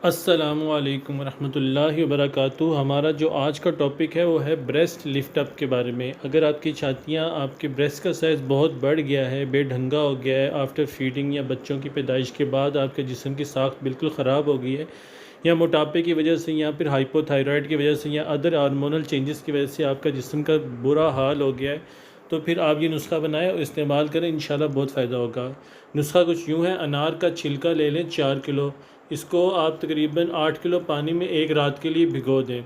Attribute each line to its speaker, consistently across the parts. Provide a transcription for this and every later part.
Speaker 1: अस्सलामुअलैकुम रहमतुल्लाहि वबरकातुहू। हमारा जो आज का टॉपिक है वो है ब्रेस्ट लिफ्ट अप के बारे में। अगर आपकी छातियाँ, आपके ब्रेस्ट का साइज़ बहुत बढ़ गया है, बेढंगा हो गया है आफ्टर फीडिंग या बच्चों की पैदाइश के बाद आपके जिस्म की साख्त बिल्कुल ख़राब हो गई है, या मोटापे की वजह से, या फिर हाइपोथायराइड की वजह से, या अदर हार्मोनल चेंजेस की वजह से आपका जिस्म का बुरा हाल हो गया है, तो फिर आप ये नुस्खा बनाएं और इस्तेमाल करें, इंशाल्लाह बहुत फ़ायदा होगा। नुस्खा कुछ यूँ है, अनार का छिलका ले लें 4 किलो। इसको आप तकरीबन 8 किलो पानी में एक रात के लिए भिगो दें।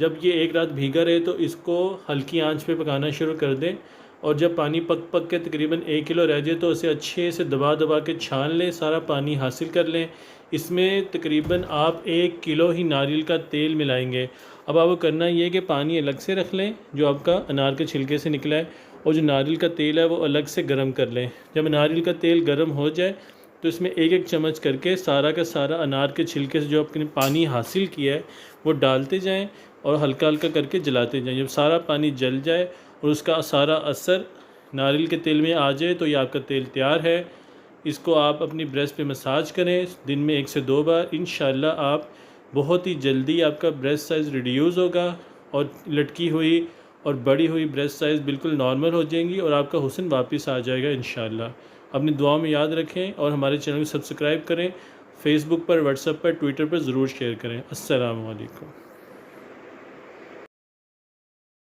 Speaker 1: जब ये एक रात भीगा रहे तो इसको हल्की आंच पे पकाना शुरू कर दें, और जब पानी पक पक के तकरीबन 1 किलो रह जाए तो उसे अच्छे से दबा दबा के छान लें, सारा पानी हासिल कर लें। इसमें तकरीबन आप 1 किलो ही नारियल का तेल मिलाएंगे। अब आपको करना ये है कि पानी अलग से रख लें जो आपका अनार के छिलके से निकला है, और जो नारियल का तेल है वो अलग से गर्म कर लें। जब नारियल का तेल गर्म हो जाए तो इसमें एक एक चम्मच करके सारा का सारा अनार के छिलके से जो आपने पानी हासिल किया है वो डालते जाएं और हल्का हल्का करके जलाते जाएं। जब सारा पानी जल जाए और उसका सारा असर नारियल के तेल में आ जाए तो ये आपका तेल तैयार है। इसको आप अपनी ब्रेस्ट पे मसाज करें दिन में 1 से 2 बार। इंशाल्लाह आप बहुत ही जल्दी आपका ब्रेस्ट साइज़ रिड्यूस होगा और लटकी हुई और बड़ी हुई ब्रेस्ट साइज़ बिल्कुल नॉर्मल हो जाएंगी और आपका हुस्न वापस आ जाएगा इंशाल्लाह। अपनी दुआ में याद रखें और हमारे चैनल को सब्सक्राइब करें। फेसबुक पर, व्हाट्सएप पर, ट्विटर पर ज़रूर शेयर करें। अस्सलामु अलैकुम।